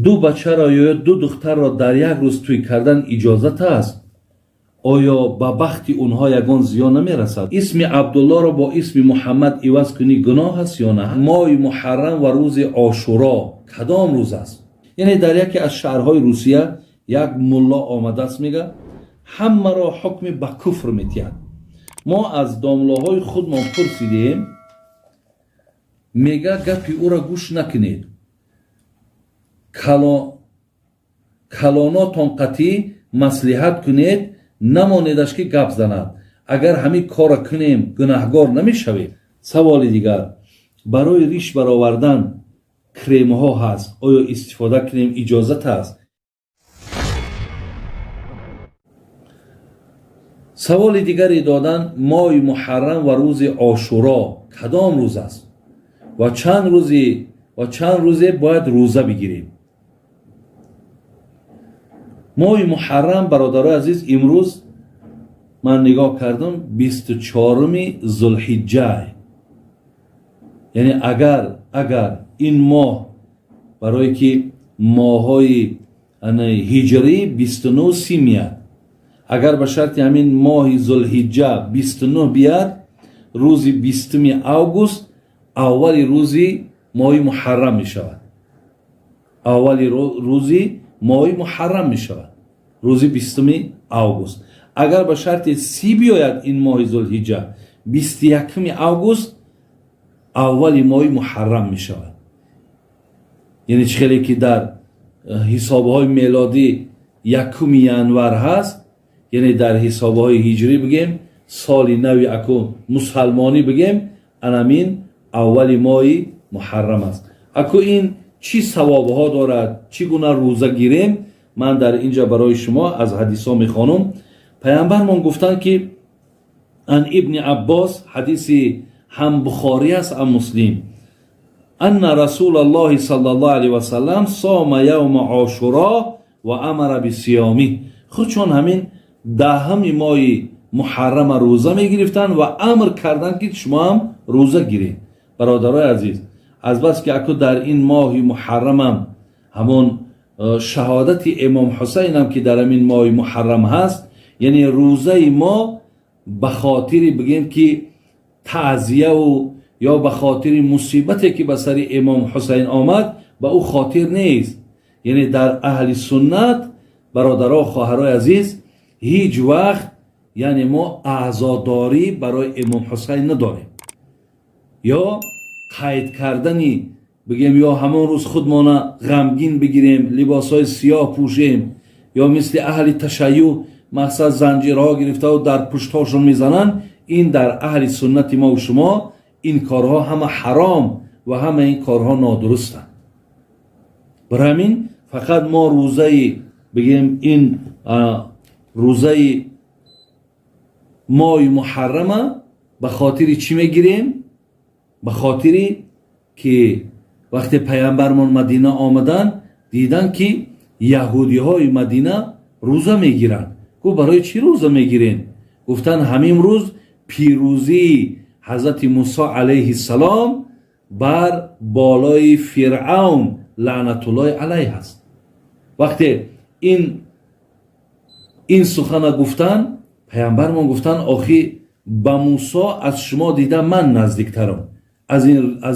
دو بچه را یا دو دختر را در یک روز توی کردن اجازت است؟ آیا به بخت اونها یگان زیان نمی رسد؟ اسم عبدالله را با اسم محمد عوض کنی گناه است یا نه؟ ماه محرم و روز عاشورا کدام روز است؟ یعنی در یکی از شهرهای روسیه یک ملا آمده است میگه همه را حکم به کفر میتید. ما از داملاهای خودمان پرسیدیم، میگه گپی او را گوش نکنید، کلاناتان قطعی مصلحت کنید، نمانیدش که گپ زند. اگر همین کار کنیم گناهگار نمیشویم. سوال دیگر، برای ریش برآوردن کریم ها هست، آیا استفاده کنیم اجازت هست؟ سوال دیگری دادن ماه محرم و روز عاشورا کدام روز است و چند روزه باید روزه بگیریم؟ ماه محرم برادرای عزیز امروز من نگاه کردم 24 ذوالحجه، یعنی اگر این ماه برای که ماهای هجری 29 سی میاد، اگر به شرط همین ماه ذوالحجه 29 بیاد، روز 20 اوگوست اولی روزی ماه محرم می شود. اولی روزی ماه محرم می شود، روزی 20 اوگوست. اگر به شرط 30 بیاید این ماه ذوالحجه 21 اوگوست اولی ماه محرم می شود. یعنی چخیلی که در حسابهای میلادی 1 ینور هست، یعنی در حسابهای هجری بگیم سال نو اکو مسلمانی بگیم انامین اولی ماه محرم است. اکو این چی ثواب ها دارد، چی گونه روزه گیریم؟ من در اینجا برای شما از حدیث ها میخوانم. پیامبرمان گفتن که ان ابن عباس، حدیث هم بخاری است هم مسلم، ان رسول الله صلی الله علیه و سلم صام یوم عاشورا و امر بصیامه. خود چون همین دهم ماه محرم روزه میگرفتن و امر کردن که شما هم روزه گیرید. برادرای عزیز، از بس که اکو در این ماه محرم هم همون شهادت امام حسین هم که در این ماه محرم هست، یعنی روزه ما به خاطر بگیم که تعزیه و یا به خاطر مصیبتی که به سر امام حسین آمد به او خاطر نیست. یعنی در اهل سنت برادرها خواهرای عزیز هیچ وقت یعنی ما عزاداری برای امام حسین نداریم یا قید کردنی بگیم یا همون روز خودمان غمگین بگیریم، لباسای سیاه پوشیم یا مثل اهل تشیع مقصد زنجیرها گرفته و در پشتاشون میزنن. این در اهل سنت ما و شما این کارها همه حرام و همه این کارها نادرستند. برای همین فقط ما روزه بگیم این روزه ماه محرمه به خاطر چی میگیریم؟ به خاطر که وقتی پیامبرمان مدینه آمدن دیدن که یهودی های مدینه روزه میگیرن. گفت برای چی روزه میگیرین؟ گفتن همین روز پیروزی حضرت موسی علیه السلام بر بالای فرعون لعنت الله علیه هست. وقتی این سخن گفتن پیامبرمان گفتن آخی با موسی از شما دیدم من نزدیکترم. از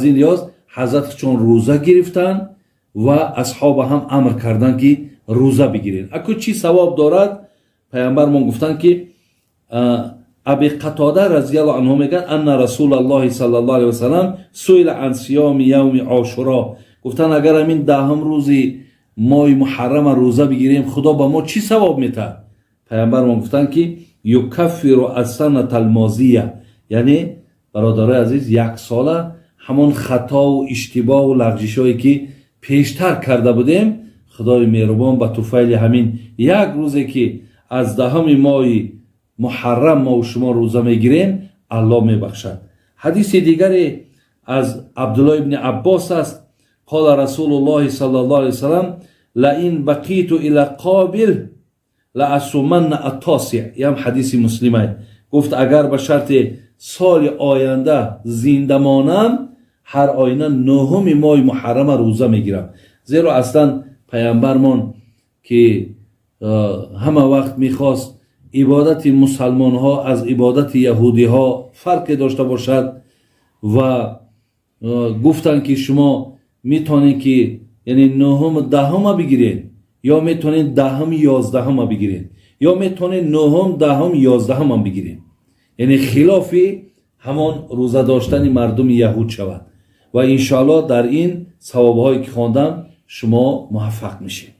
این لیاز حضرت چون روزه گرفتن و اصحاب هم امر کردن که روزه بگیرین. اکو چی ثواب دارد؟ پیامبرمان گفتن که ابی قتاده رضی الله عنه میگن ان رسول الله صلی الله علیه و سلم سئل عن صیام یوم عاشورا. گفتن اگر همین دهم روزی ماه محرم روزه بگیریم خدا به ما چی ثواب میده؟ پیامبرمان گفتن که یکفر السنه الماضیه، یعنی برادرای عزیز یک ساله همون خطا و اشتباه و لغزشایی که پیشتر کرده بودیم خدای مهربان به طفیل همین یک روزی که از دهم ماه محرم ما و شما روزه میگیریم الله میبخشد. حدیث دیگری از عبدالله ابن عباس است. قال رسول الله صلی الله علیه وسلم لئن بقیت الی قابل لأصومن التاسع. این حدیث مسلمه. گفت اگر به شرط سال آینده زنده مانم هر آینه نهم ماه محرم روزه میگیرم. زیرا اصلا پیامبرمان که همه وقت میخواست عبادت مسلمان ها از عبادت یهودی ها فرق داشته باشد و گفتن که شما میتونید که یعنی نهم دهم بگیرید یا میتونید دهم یازدهم بگیرید یا میتونید نهم دهم یازدهم بگیرید، یعنی خلاف همان روزه داشتن مردم یهود شود و انشاءالله در این ثوابهایی که خواندم شما موفق میشید.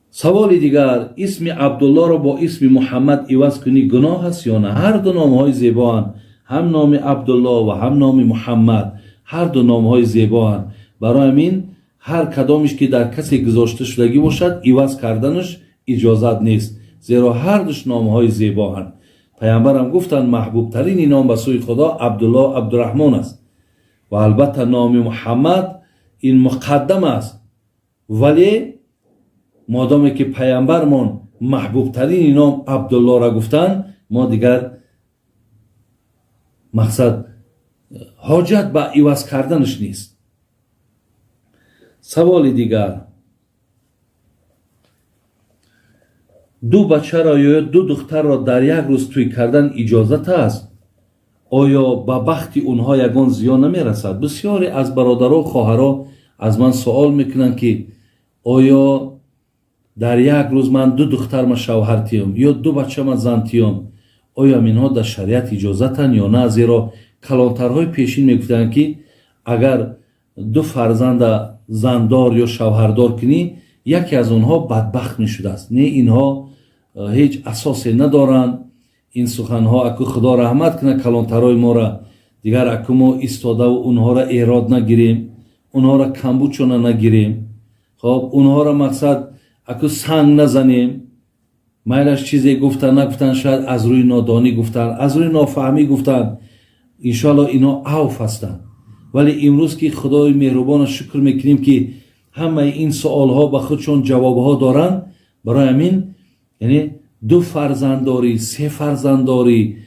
سوال دیگر، اسم عبدالله را با اسم محمد عوض کنی گناه است یا نه؟ هر دو نام های زیبا هستند، هم نام عبدالله و هم نام محمد، هر دو نام های زیبا هستند. برای همین هر کدامش که در کسی گذاشته شدگی باشد عوض کردنش اجازت نیست، زیرا هر دوش نام های زیبا هستند. پیامبر هم گفتند محبوب ترین نام به سوی خدا عبدالله عبدالرحمن است و البته نام محمد این مقدم است، ولی مادامی که پیامبرمان محبوب ترین نام عبدالله را گفتند ما دیگر مقصد حاجت به عوض کردنش نیست. سوال دیگر، دو بچه را یا دو دختر را در یک روز توی کردن اجازت است؟ آیا به بخت اونها یگان زیان نمی رسد؟ بسیاری از برادرها و خواهرها از من سوال میکنن که آیا در یک روز من دو دختر ما شوهر تیم یا دو بچه ما زن تیم، آیا اینها در شریعت اجازتن یا نه؟ زیرا کلانترهای پیشین میگفتن که اگر دو فرزند زندار یا شوهردار کنی یکی از اونها بدبخت میشده است. نه، اینها هیچ اساسی ندارن. این سخنها اکو خدا رحمت کنه کلانترهای ما را دیگر اکو ما استاده و اونها را ایراد نگیریم، اونها را کمبوچونه نگیریم، خب اونها را مقصد اکو سنگ نزنیم. میلش چیزی گفتن نگفتن، شاید از روی نادانی گفتن، از روی نافهمی گفتن، انشالله اینا عوف هستن. ولی امروز که خدای مهربان شکر میکنیم که همه این سوال ها به خودشون جواب ها دارن. برای همین یعنی دو فرزند داری، سه فرزند داری،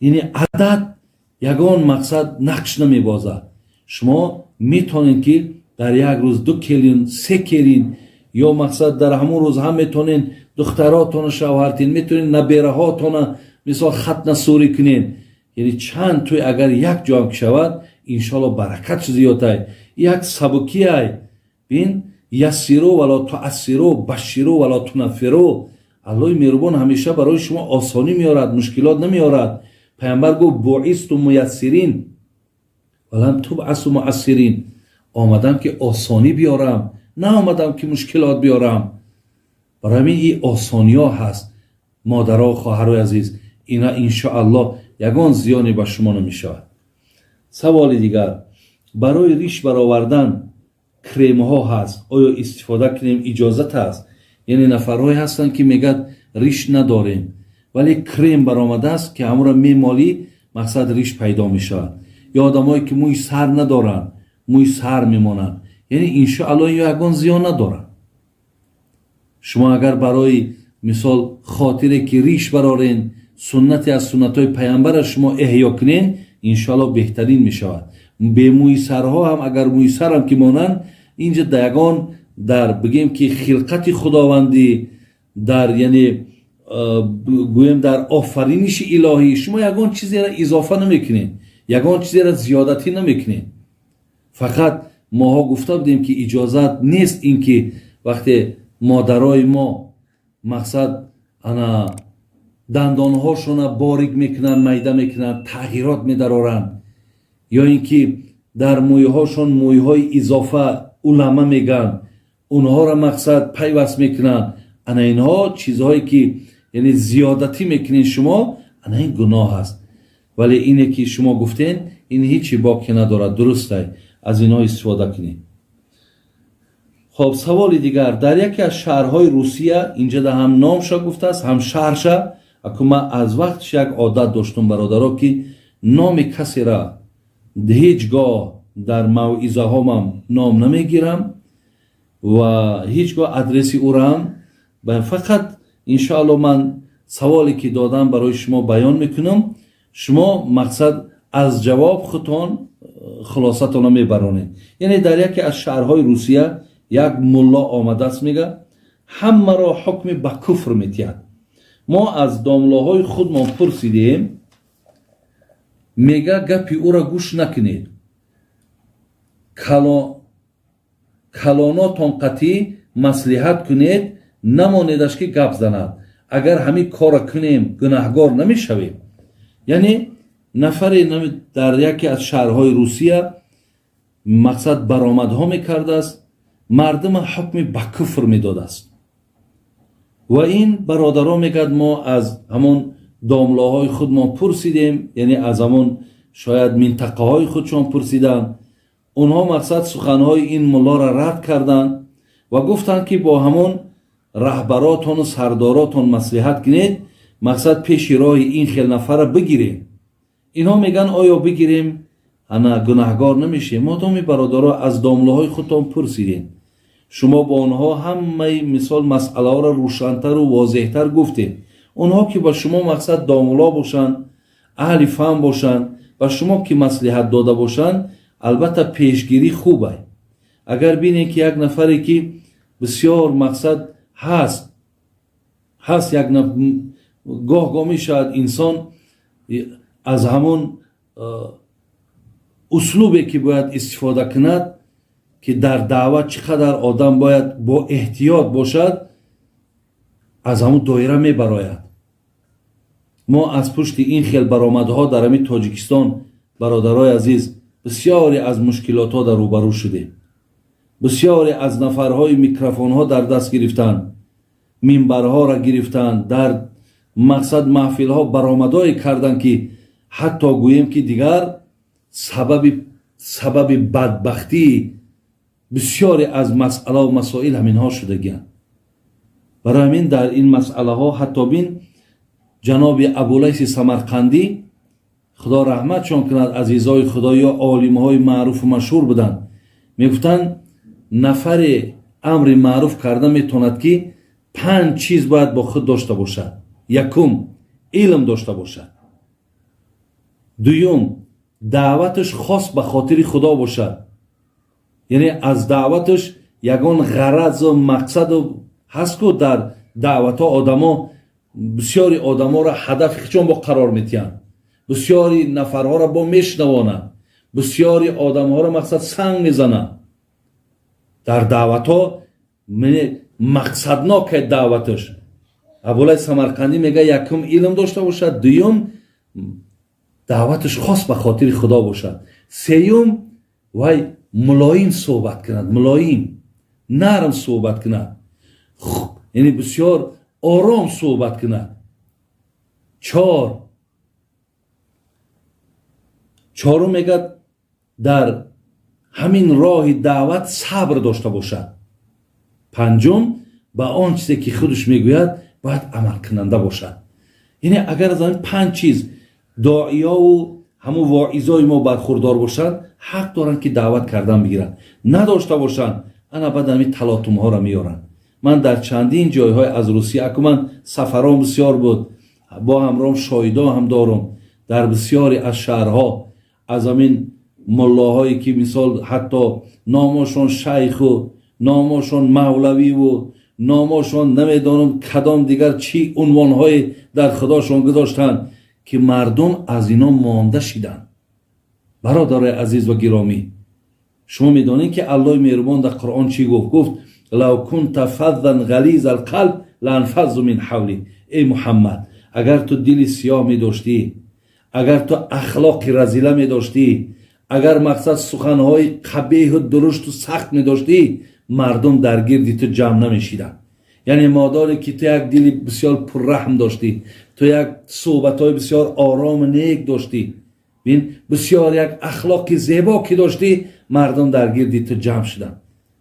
یعنی عدد یگان مقصد نقش نمیبازد. شما میتونین که در یک روز 2 کلین 3 کلین یا مقصد در همون روز هم میتونین دختراتون شوهرتین، میتونین نبیره هاتون مثلا ختنه سوری کنین. یعنی چند توی اگر یک جا هم شود انشالله برکت زیاده. یک سبکی های بین یسیرو ولا تؤثرو بشیرو ولا تنفرو. الله مهربان همیشه برای شما آسانی میارد، مشکلات نمیارد. پیامبر گفت بعثت میسرین ولم تبعث معسرین. آمدم که آسانی بیارم، نه آمدم که مشکلات بیارم. برای همین این آسانی ها هست. مادرها و خواهرای عزیز، اینا انشاءالله یگان زیانی به شما نمیشود. سوال دیگر، برای ریش برآوردن کریم ها هست، آیا استفاده کنیم اجازت هست؟ یعنی نفرهایی هستن که میگن ریش نداریم ولی کریم برآمده است که همون را میمالی مقصد ریش پیدا میشه، یا آدمایی که موی سر ندارن موی سر میمونن، یعنی انشاءالله یگان زیان ندارن. شما اگر برای مثال خاطره که ریش برارین، سنتی از سنت های پیامبر شما احیا کنین، انشاءالله بهترین میشود. به موی سرها هم اگر موی سر هم که مانن، اینجا دیگان در بگیم که خلقت خداوندی در یعنی گویم در آفرینش الهی شما یگان چیزی را اضافه نمیکنین، یگان چیزی را زیادتی نمیکنین. فقط ماها گفته بودیم که اجازت نیست اینکه وقتی مادرای ما مقصد انا دندانهاشون باریک میکنن، میده میکنن، تغییرات میدارن، یا اینکه در مویهاشون مویهای اضافه علمه میگن، اونها را مقصد پیوست میکنن. انا اینها چیزهایی که یعنی زیادتی میکنین شما، انا این گناه هست. ولی اینه که شما گفتین این هیچی باقی ندارد، درسته، از اینها استفاده کنین. خب سوال دیگر، در یکی از شهرهای روسیه، اینجا در هم نامشا گفته است هم شهرشا، اما من از وقتش یک عادت داشتم برادرها که نام کسی را هیچگاه در موعظه هامم نام نمیگیرم و هیچگاه ادرسی او را هم فقط انشاءالله من سوالی که دادم برای شما بیان میکنم، شما مقصد از جواب خودتان خلاصتان میبرانید. یعنی در یکی از شهرهای روسیه، یک ملا آمده است میگه همه را حکم به کفر میتید. ما از داملاهای خودمان پرسیدیم، میگه گپی او را گوش نکنید، کلاناتان قطعی مصلحت کنید، نمانیدش که گپ زند. اگر همین کار کنیم گناهگار نمیشویم. یعنی نفری در یکی از شهرهای روسیه مقصد برآمدها میکرده است، مردم حکم به کفر میداده است. و این برادران میگد ما از همون داملاهای خود ما پرسیدیم، یعنی از همون شاید منطقه های خودشان پرسیدن. اونها مقصد سخنهای این ملا را رد کردند و گفتند که با همون رهبراتون و سرداراتون مصلحت کنید، مقصد پیش راه این خیل نفر را بگیریم. اینها میگن آیا بگیریم انا گناهگار نمیشه؟ مادامی برادرها از داملاهای خودتان پرسیدین، شما با اونها همه مثال مسئله ها را روشنتر و واضحتر گفتید. اونها که با شما مقصد داملا باشن، اهل فهم باشن، و شما که مصلحت داده باشن، البته پیشگیری خوبه. اگر بینید که یک نفری که بسیار مقصد هست یک گاه میشد انسان از همون اسلوبی که باید استفاده کند که در دعوت چقدر آدم باید با احتیاط باشد، از همون دایره میبراید. ما از پشت این خیل برآمدها در همین تاجیکستان برادرای عزیز بسیاری از مشکلات ها در روبرو شدیم. بسیاری از نفرهای میکروفون ها در دست گرفتن، منبرها را گرفتن، در مقصد محفل ها برآمدهای کردن که حتی گوییم که دیگر سبب بدبختی بسیاری از مسئله و مسائل همین ها شده گیند. برای همین در این مسئله ها حتی بین جناب ابولیث سمرقندی خدا رحمتشان کند، عزیزای خدایی عالم های معروف و مشهور بودند، میگفتند نفر امر معروف کرده میتوند که 5 چیز باید با خود داشته باشد. یکم علم داشته باشد، دوم دعوتش خاص به خاطر خدا باشد، یعنی از دعوتش یگان غرض و مقصد هست که در دعوت ها آدما بسیاری آدما را هدف خودشان با قرار میتیند، بسیاری نفرها را با میشنوانند، بسیاری آدمها را مقصد سنگ میزنند. در دعوت ها مقصدناک دعوتش. ابولیث سمرقندی میگه یکم علم داشته باشد، دوم دعوتش خاص به خاطر خدا باشد، سیوم وای ملایم صحبت کند، ملایم نرم صحبت کند، یعنی بسیار آرام صحبت کند. چهارم میگه در همین راه دعوت صبر داشته باشد. پنجم به آن چیزی که خودش میگوید باید عمل کننده باشد. یعنی اگر از این 5 چیز داعیا و همون واعظای ما برخوردار باشند، حق دارن که دعوت کردن بگیرن. نداشته باشند انا بعد همین تلاطم ها را میارن. من در چندین جایهای از روسیه اکو سفرام بسیار بود، با همراهم شاهدا هم دارم، در بسیاری از شهرها از همین ملاهایی که مثال حتی نامشون شیخ و نامشون مولوی و نامشون نمیدانم کدام دیگر چی عنوانهای در خداشون گذاشتن که مردم از اینا مانده شدن. برادر عزیز و گرامی، شما میدانید که الله مهربان در قرآن چی گفت؟ لو كنت فظا غلیظ القلب لانفضوا من حولی. ای محمد، اگر تو دل سیاه می داشتی، اگر تو اخلاق رذیله می داشتی، اگر مقصد سخنهای قبیح و درشت و سخت می داشتی، مردم در گردی تو جمع نمی شیدن. یعنی ماداری که تو یک دل بسیار پررحم داشتی، تو یک صحبتهای بسیار آرام و نیک داشتی، بین بسیار یک اخلاق زیبا که داشتی، مردم در گردی تو جمع شدن.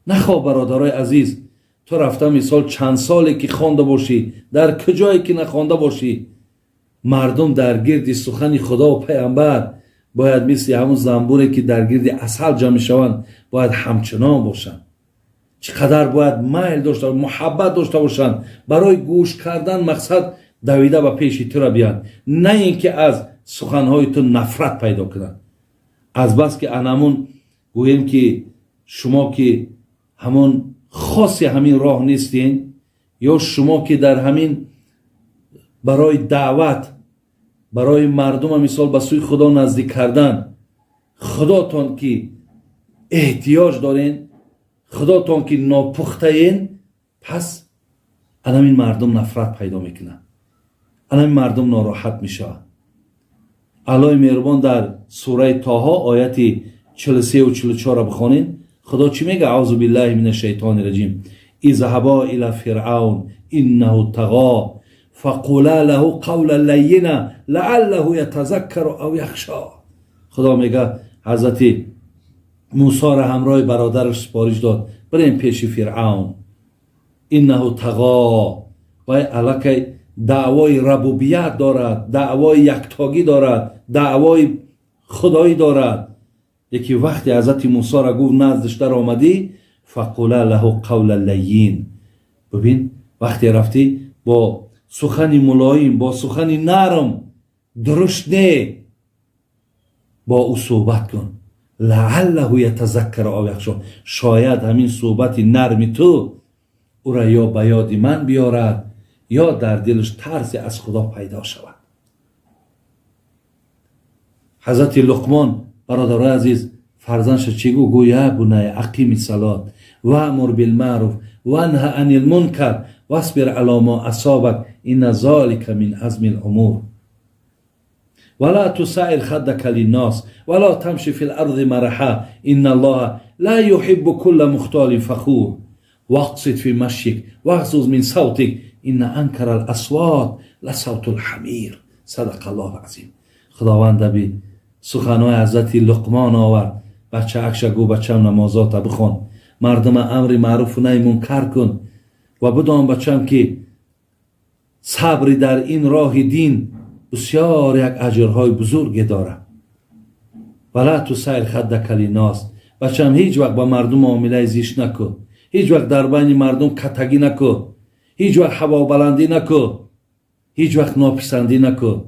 نخواه برادرای عزیز، تو رفته مثال چند سالی که خوانده باشی، در کجایی که نخوانده باشی، مردم در گرد سخن خدا و پیامبر باید مثل همون زنبوری که در گرد عسل جمع شوند باید همچنان باشند. چقدر باید میل داشته، محبت داشته باشند، برای گوش کردن مقصد دویده و پیش تو را بیان، نه اینکه از سخنهای تو نفرت پیدا کنند. از بس که انمون گوییم که شما که همون خاص همین راه نیستین، یا شما که در همین برای دعوت برای مردم مثال به سوی خدا نزدیک کردن خداتون که احتیاج دارین، خداتون که ناپخته این، پس این مردم نفرت پیدا میکنن، این مردم ناراحت میشه. الله مهربان در سوره طه آیت 43 و 44 را بخونین. خدا چی میگه؟ اعوذ بالله من الشیطان الرجیم. اذهبا الی فرعون انه طغى فقولا له قولا لینا لعله یتذکر او یخشی. خدا میگه حضرت موسی را همراه برادرش سپارش داد، بریم پیش فرعون، انه طغى، و الکه دعوای ربوبیت دارد، دعوای یکتاگی دارد، دعوای خدایی دارد. یکی وقتی حضرت موسی را گفت نزدش در آمدی، فقولا له قولا لین. ببین وقتی رفتی با سخن ملایم، با سخن نرم، درشت نه، با او صحبت کن. لعله یتذکر او یخشی، شاید همین صحبت نرم تو او را یا به یاد من بیارد یا در دلش ترسی از خدا پیدا شود. حضرت لقمان برادر عزیز فرزندش چی گو یا بنی اقیم الصلات و امر بالمعروف و انه عن المنکر واصبر علی ما اصابک ان ذلک من عزم الامور ولا تسعر خدك للناس ولا تمشي في الارض مرحا ان الله لا يحب كل مختال فخور واقصد في مشيك واغضض من صوتك ان انکر الاصوات لصوت الحمیر. صدق الله العظیم. خداوند بی سخنهای حضرت لقمان آورد. بچه اکش گو بچم نمازات بخون، مردم امر معروف و نهی منکر کن و بدان بچم که صبری در این راه دین بسیار یک اجرهای بزرگ داره. ولا تسعر خدک للناس، بچم هیچ وقت با مردم معامله زیش نکن، هیچ وقت در بین مردم کتگی نکن، هیچ وقت هوا بلندی نکن، هیچ وقت ناپسندی نکن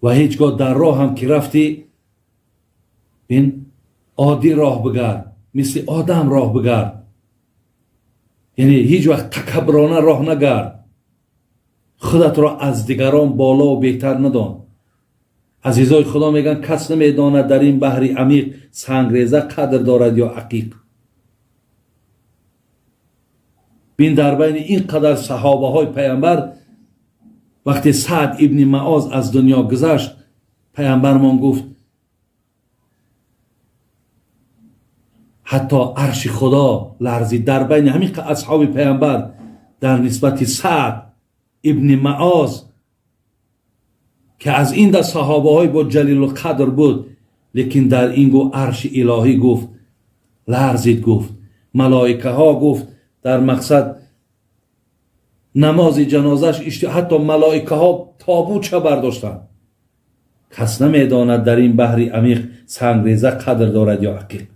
و هیچگاه در راه هم که رفتی این عادی راه بگرد، مثل آدم راه بگرد، یعنی هیچ وقت تکبرانه راه نگرد. خودت را از دیگران بالا و بهتر ندان. عزیزای خدا میگن کس نمیداند در این بحر عمیق سنگریزه قدر دارد یا عقیق. بین در بین این قدر صحابه های پیامبر وقتی سعد ابن معاذ از دنیا گذشت، پیامبرمان گفت حتی عرش خدا لرزید. در بین همین اصحاب پیامبر در نسبت سعد ابن معاذ که از این در صحابه های با جلیل القدر بود، لیکن در این گو عرش الهی گفت لرزید، گفت ملائکه ها گفت در مقصد نماز جنازش حتی ملائکه ها تابوت برداشتن. کس نمیداند در این بحر عمیق سنگریزه قدر دارد یا عقیق.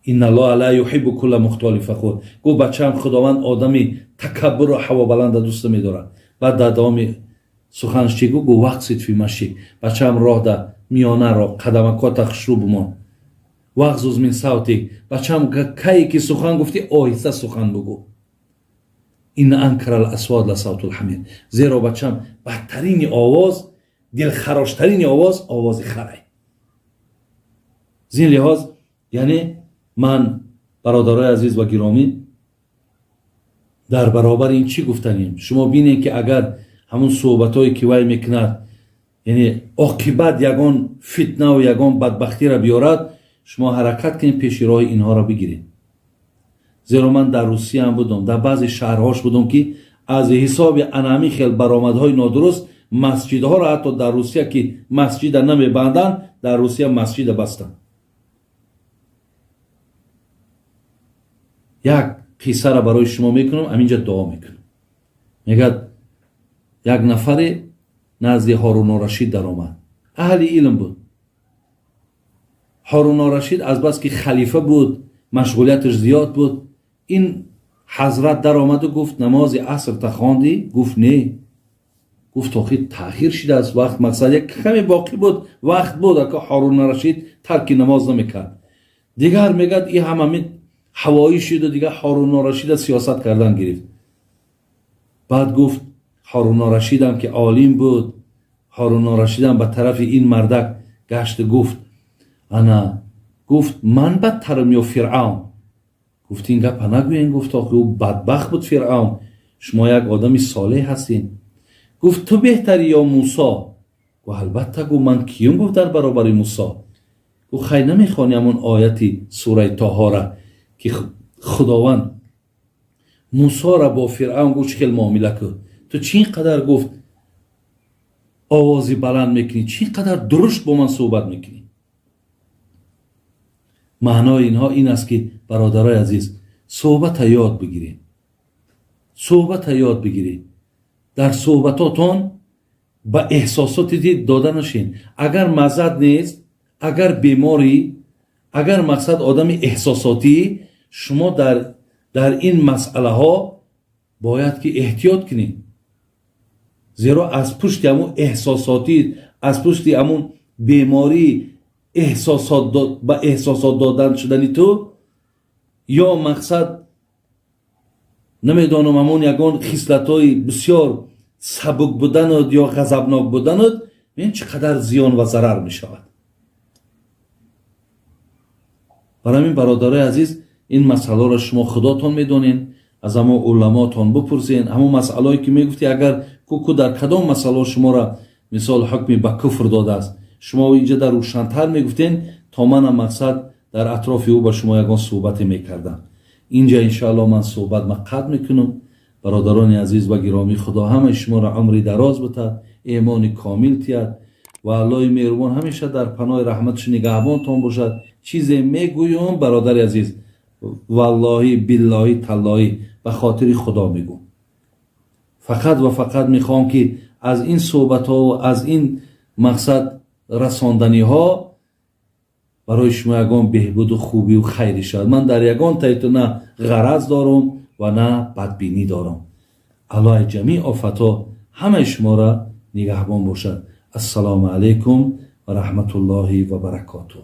این الله لا یحب کل مختال فخور. گو بچم خداوند آدمی تکبر و هوا بلند دوست می‌دارد. بعد در ادامه سخنش چی گو وقصد فی مشی، بچم راه در میانه را قدمکات خشرو بمان، واغضض من صوتک، بچم کی که سخن گفتی آهسته سخن بگو. این انکر الاصوات لصوت الحمیر، زیرا بچم بدترین آواز، دلخراشترین آواز خره. زین لحاظ یعنی من برادرای عزیز و گرامی در برابر این چی گفتنیم؟ شما بینید که اگر همون صحبتایی که وی میکند یعنی عاقبت یگان فتنه و یگان بدبختی را بیارد، شما حرکت کنید پیش راه اینها را بگیرید. زیرا من در روسیه هم بودم، در بعضی شهرهاش بودم که از حساب انامی خیل برآمدهای نادرست مسجدها را حتی در روسیه که مسجد نمیبندن در روسیه مسجد بستن. یک قصه را برای شما میکنم، همینجا دعا میکنم. میگه یک نفر نزد هارون الرشید در آمد، اهل علم بود. هارون الرشید از بس که خلیفه بود مشغولیتش زیاد بود، این حضرت در آمد و گفت نماز عصر تا خواندی؟ گفت نه. گفت آخی تأخیر شده از وقت، مقصد یک کمی باقی بود، وقت بود که هارون الرشید ترک نماز نمیکرد. دیگر میگد این همه هوایی شد و دیگر هارون الرشید سیاست کردن گرفت. بعد گفت هارون الرشید هم که عالم بود، هارون الرشید هم به طرف این مردک گشت گفت انا، گفت من بدترم یا فرعون؟ گفت این گپ نگوین. گفت آخه او بدبخت بود فرعون، شما یک آدمی صالح هستین. گفت تو بهتری یا موسی؟ گفت البته. گفت من کیم گفت در برابر موسی؟ گفت خیلی نمیخوانی همون آیتی سوره طه را که خداوند موسی را با فرعون گفت چه معامله کرد؟ تو چی قدر گفت آوازی بلند میکنی، چی قدر درشت با من صحبت میکنی؟ معنای اینها این است که برادرای عزیز صحبت یاد بگیرید، صحبت یاد بگیرید. در صحبتاتون با احساساتی داده نشین. اگر مزد نیست، اگر بیماری، اگر مقصد آدم احساساتی، شما در این مسئله ها باید که احتیاط کنید. زیرا از پشت همون احساساتی، از پشت همون بیماری با احساسات دادن شدنی تو، یا مقصد نمیدانم همون یگان خصلت‌های بسیار سبک بودند یا غضبناک بودند، این چقدر زیان و ضرر می شود. برای این برادرای عزیز این مسئله را شما خداتون میدونین، از همون علماتون بپرسین. همون مسئله که میگفتی اگر کوکو در کدام مسئله شما را مثال حکم به کفر داده است، شما اینجا در روشن‌تر میگفتین تا من مقصد در اطراف او با شما یگان صحبت میکردم. اینجا انشاءالله من صحبت قطع میکنم. برادران عزیز و گرامی، خدا همه شما را عمری دراز بده، ایمان کامل تید و الله مهربان همیشه در پناه رحمتش نگهبانتان باشد. چیزی میگویم برادر عزیز، والله بالله تالله به خاطر خدا میگم. فقط و فقط میخوام که از این صحبت ها و از این مقصد رساندنی ها برای شما یگان بهبود و خوبی و خیری شد. من در یگان تایتو نه غرض دارم و نه بدبینی دارم. الله جمیع آفتا همه شما را نگهبان باشد. السلام علیکم و رحمت الله و برکاته.